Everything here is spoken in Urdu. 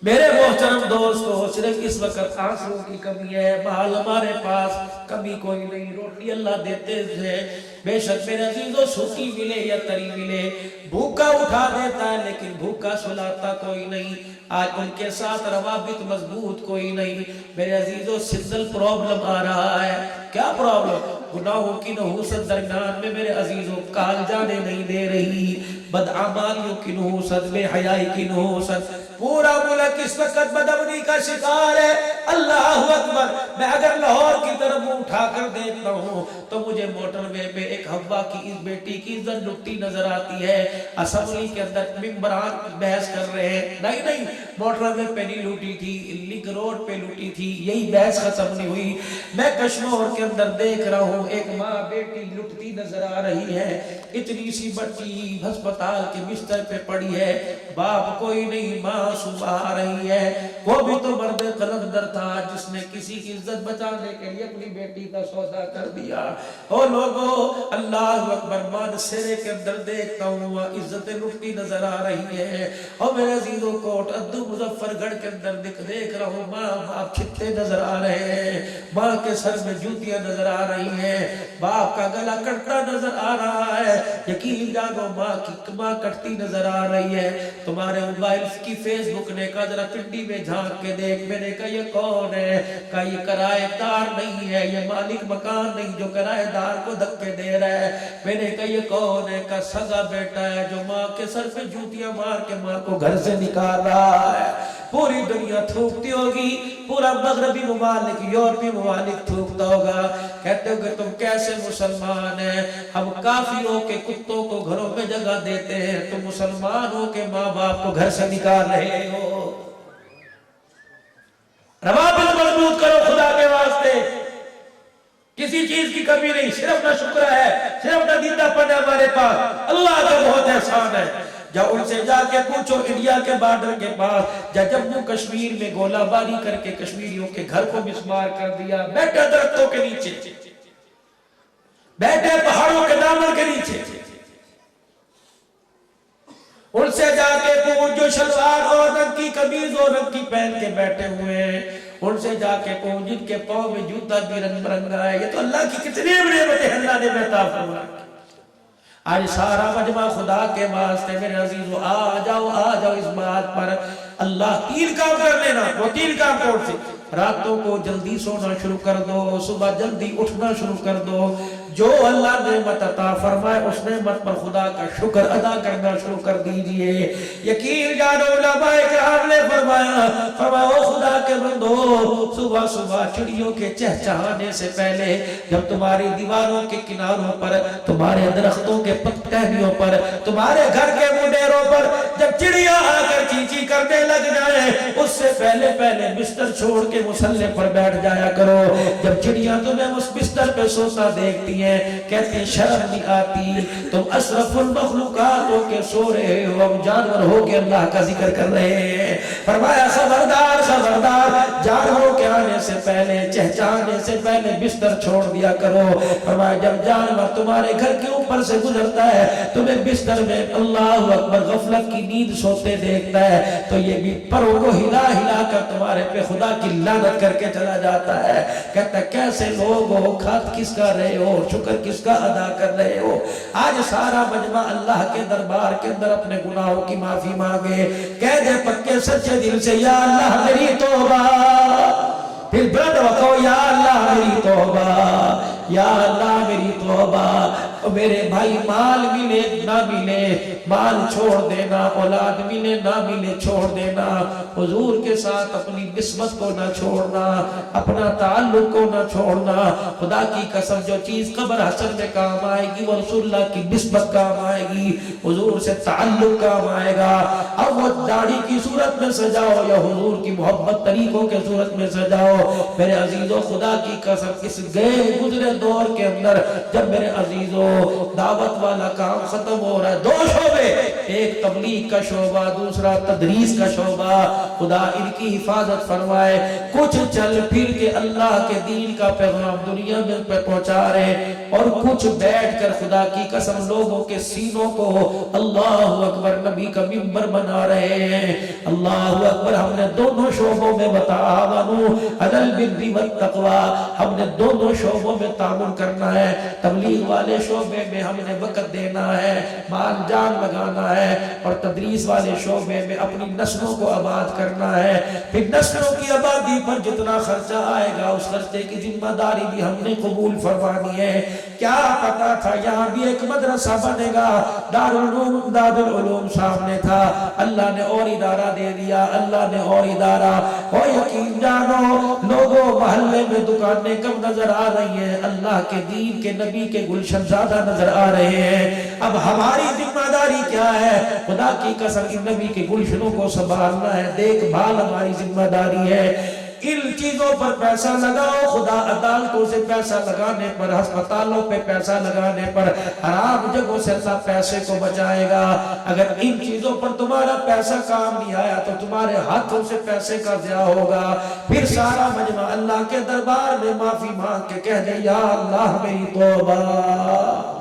میرے محترم دوستو، صرف اس وقت آنسو کی کمی ہے، مال ہمارے پاس کمی کوئی نہیں، روٹی اللہ دیتے تھے، بے شک میرے عزیزو سوکھی ملے یا تری ملے، بھوکا اٹھا دیتا ہے لیکن بھوکا سلاتا کوئی نہیں۔ آج ان کے ساتھ روابط مضبوط کوئی نہیں۔ میرے عزیزو سنگل پرابلم آ رہا ہے۔ کیا پرابلم؟ گناہوں کی نحوست درمیان میں میرے عزیزو کال جانے نہیں دے رہی، بدعمالیوں کی نحوست، بے حیائی کی نحوست، پورا ملک اس وقت بدامنی کا شکار ہے۔ اللہ اکبر! میں اگر لاہور کی طرف اٹھا کر دیکھتا ہوں تو مجھے موٹر وے پہ ایک حوا کی اس بیٹی کی عزت لٹتی نظر آتی ہے۔ اسمبلی کے اندر ممبران بحث کر رہے ہیں، نہیں موٹر وے پہ نہیں لوٹی تھی، لنک روڈ پہ لوٹی تھی، یہی بحث ختم نہیں ہوئی۔ میں کشمور کے اندر دیکھ رہا ہوں ایک ماں بیٹی لٹتی نظر آ رہی ہے، اتنی سی بچی ہسپتال کے بستر پہ پڑی ہے، باپ کوئی نہیں، ماں صبح رہی ہے۔ وہ بھی تو مرد قلندر تھا جس نے کسی کی عزت بچانے کے لیے اپنی بیٹی کا سودا کر دیا۔ او لوگو، اللہ اکبر! مان سرے کے اندر دیکھتا ہوں عزتیں لٹتی نظر آ رہی ہے۔ اور میرے عزیزوں کوٹ ادو مظفر گڑھ کے اندر دیکھ رہا ہوں ماں باپ چھتے نظر آ رہے ہیں، ماں کے سر میں جوتیاں نظر آ رہی ہیں، باپ کا گلا کٹتا نظر آ رہا ہے۔ یقین جانو ماں کٹتی نظر آ رہی ہے۔ تمہارے موبائل کی فیس بک نے کہا ذرا پنڈی میں جھانک کے دیکھ۔ میں نے کہا یہ کون ہے؟ کہا یہ کرائے دار نہیں ہے، یہ مالک مکان نہیں جو کرائے دار کو دھکے دے رہا ہے۔ میں نے کہا یہ کون ہے؟ کہا سگا بیٹا ہے جو ماں کے سر پہ جوتیاں مار کے ماں کو گھر سے نکال رہا ہے۔ پوری دنیا تھوکتی ہوگی، پورا مغربی ممالک، یورپی ممالک تھوکتا ہوگا، کہتے ہو کہ تم کیسے مسلمان ہیں، ہم کافروں کے کتوں کو گھروں میں جگہ دیتے ہیں، تم مسلمانوں کے ماں باپ کو گھر سے نکال رہے ہو۔ روابط مضبوط کرو خدا کے واسطے، کسی چیز کی کمی نہیں، صرف نہ شکر ہے، صرف نہ دیندہ پڑھنے ہمارے پاس، اللہ کا بہت احسان ہے۔ جا ان سے جا کے پوچھو انڈیا کے بارڈر کے پاس، جا جموں کشمیر میں گولہ باری کر کے کشمیریوں کے گھر کو مسمار کر دیا، بیٹھے درختوں کے نیچے، بیٹھے پہاڑوں کے دامن کے نیچے، ان سے جا کے پوچھ جو شلوار اور رنگ کی قمیض اور رنگ کی پہن کے بیٹھے ہوئے ہیں، ان سے جا کے پوچھ جن کے پاؤں میں جوتا بھی رنگ برنگا ہے۔ یہ تو اللہ کی کتنی نعمتیں اللہ نے عطا فرمائی۔ آج سارا مجمع خدا کے واسطے میرے عزیزو آ جاؤ اس بات پر، اللہ تین کام کر لینا۔ وہ تین کام کون سے؟ راتوں کو جلدی سونا شروع کر دو، صبح جلدی اٹھنا شروع کر دو، جو اللہ نعمت عطا فرمائے اس نعمت پر خدا کا شکر ادا کرنا شروع کر دیجئے۔ یقین جانو علماء کرام نے فرمایا او خدا کے بندو، صبح صبح چڑیوں کے چہچہانے سے پہلے جب تمہاری دیواروں کے کناروں پر، تمہارے درختوں کے پتیوں پر، تمہارے گھر کے منڈیروں پر جب چڑیاں آ کر چیچی کرنے لگ جائیں، اس سے پہلے بستر چھوڑ کے مصلے پر بیٹھ جایا کرو۔ جب چڑیاں تمہیں اس بستر پہ سوتا دیکھتی ہیں، کہتی ہیں شرم نہیں آتی، تم اشرف المخلوقات ہو کے سو رہے ہو، اب جانور ہو کے اللہ کا ذکر کر رہے ہیں۔ فرمایا خبردار جانوروں کے آنے سے پہلے، چہچہانے سے پہلے بستر چھوڑ دیا کرو۔ فرمایا جب جانور تمہارے گھر کے اوپر سے گزرتا ہے، تمہیں بستر میں اللہ اکبر غفلت کی نیند سوتے دیکھتا ہے، تو یہ بھی پروں کو ہلا کر تمہارے پہ خدا کی لعنت کر کے چلا جاتا ہے۔ کہتا ہے کیسے لوگ ہو، کھات کس کا رہے ہو، شکر کس کا ادا کر رہے ہو۔ آج سارا مجمع اللہ کے دربار کے اندر اپنے گناہوں کی معافی مانگے، کہہ دے پکے سچے دل سے یا اللہ میری توبہ، پھر بلند وقو یا اللہ میری توبہ، یا اللہ میری توبہ۔ میرے بھائی مال ملے نہ ملے مال چھوڑ دینا، اولاد ملے نہ ملے چھوڑ دینا، حضور کے ساتھ اپنی نسبت کو نہ چھوڑنا، اپنا تعلق کو نہ چھوڑنا۔ خدا کی قسم جو چیز قبر حشر میں کام آئے گی وہ رسول اللہ کی نسبت کام آئے گی، حضور سے تعلق کام آئے گا۔ اب وہ داڑھی کی صورت میں سجاؤ یا حضور کی محبت طریقوں کے صورت میں سجاؤ، میرے عزیزو خدا کی قسم اس گئے گزرے دور کے اندر جب میرے عزیزوں دعوت والا کام ختم ہو رہا ہے، دو شعبے، ایک تبلیغ کا شعبہ، دوسرا تدریس کا شعبہ، خدا ان کی حفاظت فرمائے، کچھ چل پھر کے اللہ کے دین کا پیغام دنیا میں پہنچا رہے، اور کچھ بیٹھ کر خدا کی قسم لوگوں کے سینوں کو اللہ اکبر نبی کا منبر بنا رہے ہیں۔ اللہ اکبر، ہم نے دونوں شعبوں میں تعاونوا علی البر والتقوی، ہم نے دونوں شعبوں میں تعاون کرنا ہے۔ تبلیغ والے شعبے میں ہم نے وقت دینا ہے، مال جان لگانا ہے، اور تدریس والے شعبے میں اپنی نسلوں کو آباد کرنا ہے۔ پھر نسلوں کی آبادی پر جتنا خرچہ آئے گا اس خرچے کی ذمہ داری بھی ہم نے قبول فرمانی ہے۔ کیا پتا تھا یہاں بھی ایک مدرسہ بنے گا، دارالعلوم سامنے تھا، اللہ نے اور ادارہ دے دیا، اللہ نے اور ادارہ۔ اور یقین جانو لوگوں محلے میں دکانیں کم نظر آ رہی ہیں، اللہ کے دین کے نبی کے گلشن زیادہ نظر آ رہے ہیں۔ اب ہماری ذمہ داری کیا ہے؟ خدا کی قسم ان نبی کے گلشنوں کو سنبھالنا ہے، دیکھ بھال ہماری ذمہ داری ہے۔ ان چیزوں پر پیسہ لگاؤ، خدا عدالتوں سے پیسہ لگانے پر، ہسپتالوں پہ پیسہ لگانے پر، حرام جگہوں سے اللہ پیسے کو بچائے گا۔ اگر ان چیزوں پر تمہارا پیسہ کام نہیں آیا تو تمہارے ہاتھوں سے پیسے کا ضیاع ہوگا۔ پھر سارا مجمع اللہ کے دربار میں معافی مانگ کے کہہ دے یا اللہ میری توبہ۔